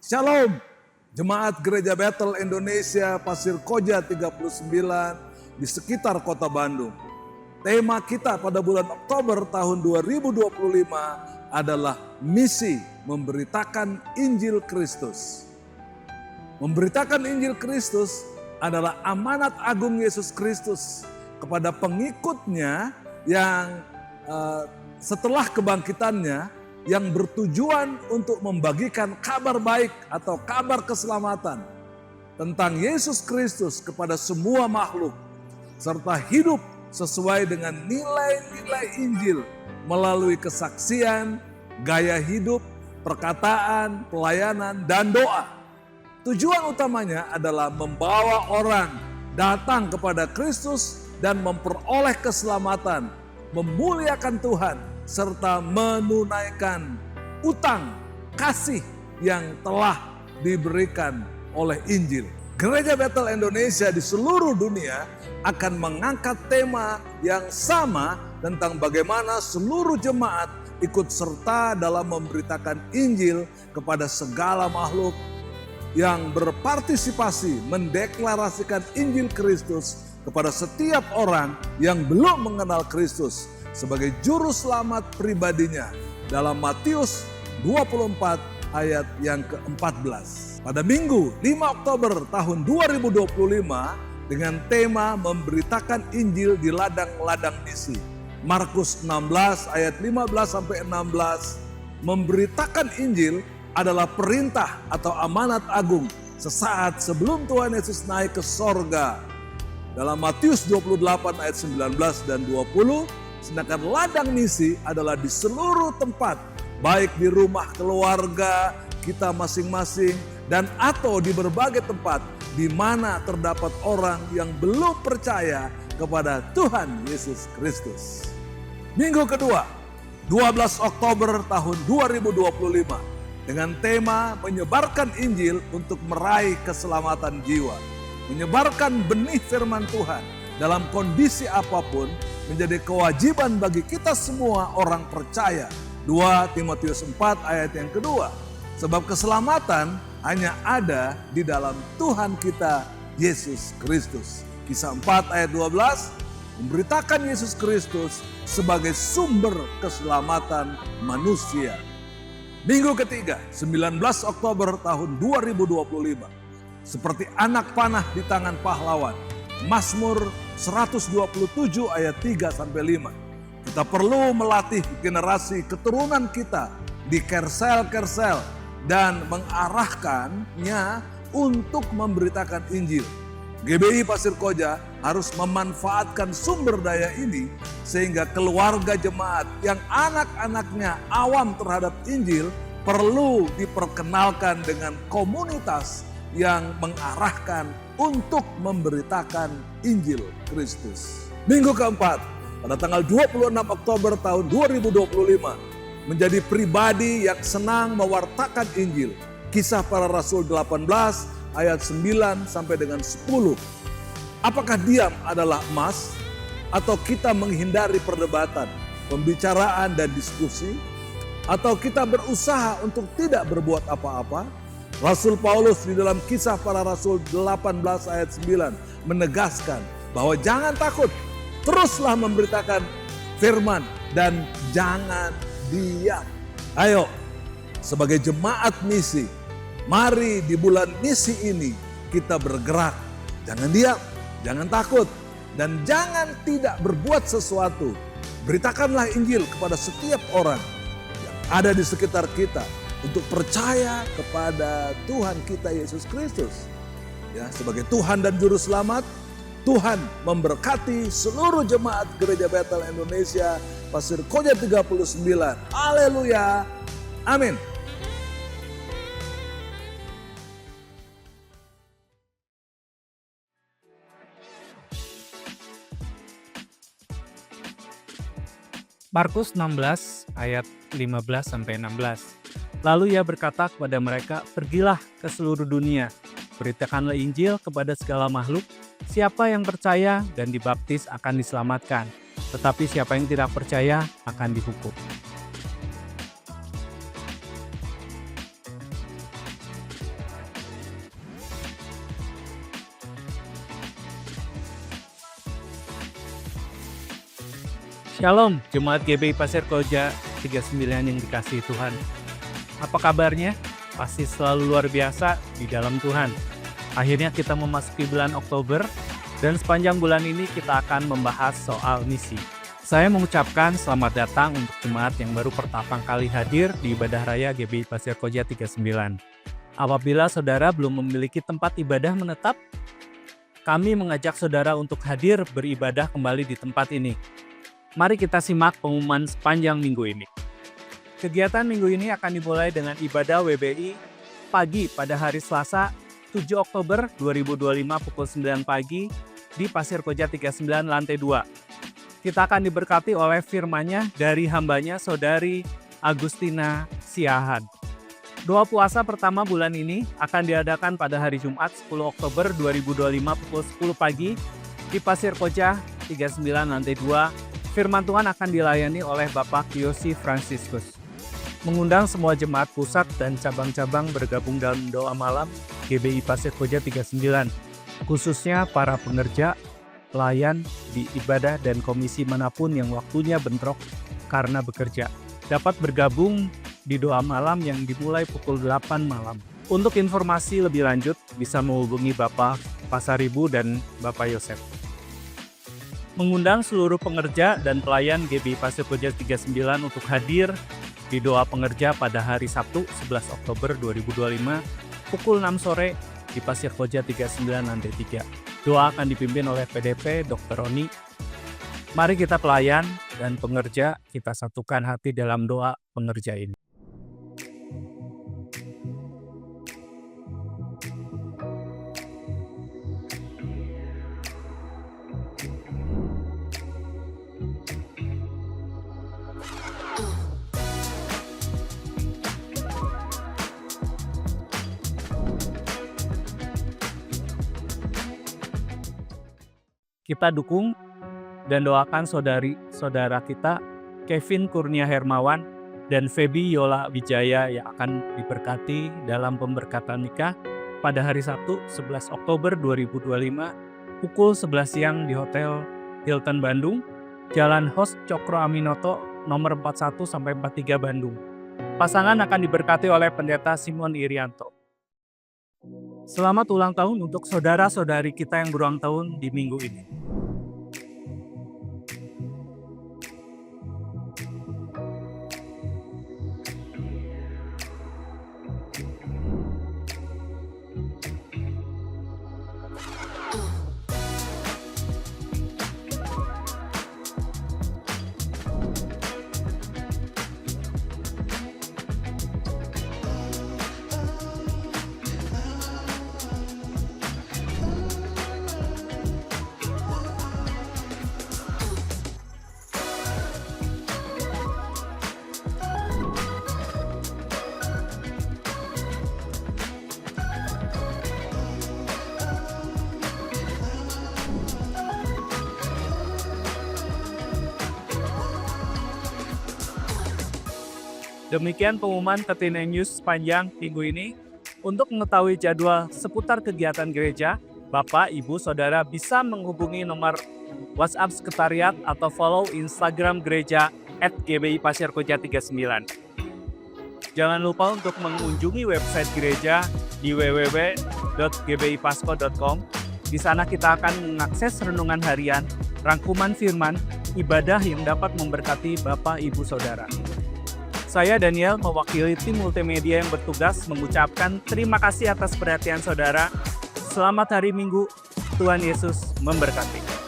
Shalom, Jemaat Gereja Bethel Indonesia Pasir Koja 39 di sekitar kota Bandung. Tema kita pada bulan Oktober tahun 2025 adalah misi memberitakan Injil Kristus. Memberitakan Injil Kristus adalah amanat agung Yesus Kristus kepada pengikutnya yang setelah kebangkitannya yang bertujuan untuk membagikan kabar baik atau kabar keselamatan tentang Yesus Kristus kepada semua makhluk, serta hidup sesuai dengan nilai-nilai Injil melalui kesaksian, gaya hidup, perkataan, pelayanan, dan doa. Tujuan utamanya adalah membawa orang datang kepada Kristus dan memperoleh keselamatan, memuliakan Tuhan, serta menunaikan utang kasih yang telah diberikan oleh Injil. Gereja Bethel Indonesia di seluruh dunia akan mengangkat tema yang sama tentang bagaimana seluruh jemaat ikut serta dalam memberitakan Injil kepada segala makhluk yang berpartisipasi mendeklarasikan Injil Kristus kepada setiap orang yang belum mengenal Kristus sebagai juru selamat pribadinya dalam Matius 24 ayat yang ke-14. Pada Minggu 5 Oktober tahun 2025 dengan tema memberitakan Injil di ladang-ladang misi. Markus 16 ayat 15-16, memberitakan Injil adalah perintah atau amanat agung sesaat sebelum Tuhan Yesus naik ke sorga. Dalam Matius 28 ayat 19 dan 20, sedangkan ladang misi adalah di seluruh tempat, baik di rumah keluarga kita masing-masing dan atau di berbagai tempat di mana terdapat orang yang belum percaya kepada Tuhan Yesus Kristus. Minggu kedua, 12 Oktober tahun 2025 dengan tema menyebarkan Injil untuk meraih keselamatan jiwa. Menyebarkan benih firman Tuhan dalam kondisi apapun menjadi kewajiban bagi kita semua orang percaya. 2 Timotius 4 ayat yang kedua. Sebab keselamatan hanya ada di dalam Tuhan kita Yesus Kristus. Kisah 4 ayat 12 memberitakan Yesus Kristus sebagai sumber keselamatan manusia. Minggu ketiga 19 Oktober tahun 2025. Seperti anak panah di tangan pahlawan. Mazmur 127 ayat 3-5. Kita perlu melatih generasi keturunan kita di kersel-kersel dan mengarahkannya untuk memberitakan Injil. GBI Pasir Koja harus memanfaatkan sumber daya ini sehingga keluarga jemaat yang anak-anaknya awam terhadap Injil perlu diperkenalkan dengan komunitas yang mengarahkan untuk memberitakan Injil Kristus. Minggu keempat, pada tanggal 26 Oktober tahun 2025, menjadi pribadi yang senang mewartakan Injil. Kisah Para Rasul 18 ayat 9 sampai dengan 10. Apakah diam adalah emas atau kita menghindari perdebatan, pembicaraan dan diskusi, atau kita berusaha untuk tidak berbuat apa-apa? Rasul Paulus di dalam Kisah Para Rasul 18 ayat 9 menegaskan bahwa jangan takut, teruslah memberitakan firman dan jangan diam. Ayo, sebagai jemaat misi, mari di bulan misi ini kita bergerak. Jangan diam, jangan takut, dan jangan tidak berbuat sesuatu. Beritakanlah Injil kepada setiap orang yang ada di sekitar kita untuk percaya kepada Tuhan kita Yesus Kristus. Ya, sebagai Tuhan dan Juru Selamat, Tuhan memberkati seluruh jemaat Gereja Bethel Indonesia Pasir Koja 39. Haleluya. Amin. Markus 16 ayat 15-16. Lalu ia berkata kepada mereka, pergilah ke seluruh dunia, beritakanlah Injil kepada segala makhluk, siapa yang percaya dan dibaptis akan diselamatkan, tetapi siapa yang tidak percaya akan dihukum. Shalom, Jemaat GBI Pasir Koja 39 yang dikasihi Tuhan. Apa kabarnya? Pasti selalu luar biasa di dalam Tuhan. Akhirnya kita memasuki bulan Oktober, dan sepanjang bulan ini kita akan membahas soal misi. Saya mengucapkan selamat datang untuk jemaat yang baru pertama kali hadir di ibadah raya GBI Pasir Koja 39. Apabila saudara belum memiliki tempat ibadah menetap, kami mengajak saudara untuk hadir beribadah kembali di tempat ini. Mari kita simak pengumuman sepanjang minggu ini. Kegiatan minggu ini akan dimulai dengan ibadah WBI pagi pada hari Selasa 7 Oktober 2025 pukul 9 pagi di Pasir Koja 39 lantai 2. Kita akan diberkati oleh firman-Nya dari hambanya Saudari Agustina Siahan. Doa puasa pertama bulan ini akan diadakan pada hari Jumat 10 Oktober 2025 pukul 10 pagi di Pasir Koja 39 lantai 2. Firman Tuhan akan dilayani oleh Bapak Yosi Franciscus. Mengundang semua jemaat pusat dan cabang-cabang bergabung dalam doa malam GBI Pasir Koja 39, khususnya para pengerja, pelayan di ibadah dan komisi manapun yang waktunya bentrok karena bekerja, dapat bergabung di doa malam yang dimulai pukul 8 malam. Untuk informasi lebih lanjut, bisa menghubungi Bapak Pasaribu dan Bapak Yosef. Mengundang seluruh pengerja dan pelayan GBI Pasir Koja 39 untuk hadir di doa pengerja pada hari Sabtu 11 Oktober 2025 pukul 6 sore di Pasir Koja 39 lantai 3. Doa akan dipimpin oleh PDP Dr. Roni. Mari kita pelayan dan pengerja, kita satukan hati dalam doa pengerja ini. Kita dukung dan doakan saudara kita Kevin Kurnia Hermawan dan Feby Yola Wijaya yang akan diberkati dalam pemberkatan nikah pada hari Sabtu 11 Oktober 2025 pukul 11 siang di Hotel Hilton Bandung, Jalan Host Cokro Aminoto nomor 41-43 Bandung. Pasangan akan diberkati oleh Pendeta Simon Irianto. Selamat ulang tahun untuk saudara-saudari kita yang berulang tahun di minggu ini. Demikian pengumuman Ketina News sepanjang minggu ini. Untuk mengetahui jadwal seputar kegiatan gereja, Bapak, Ibu, Saudara bisa menghubungi nomor WhatsApp Sekretariat atau follow Instagram gereja @GBI Pasir Koja 39. Jangan lupa untuk mengunjungi website gereja di www.gbipasco.com. Di sana kita akan mengakses renungan harian, rangkuman firman, ibadah yang dapat memberkati Bapak, Ibu, Saudara. Saya Daniel mewakili tim multimedia yang bertugas mengucapkan terima kasih atas perhatian saudara. Selamat hari Minggu, Tuhan Yesus memberkati.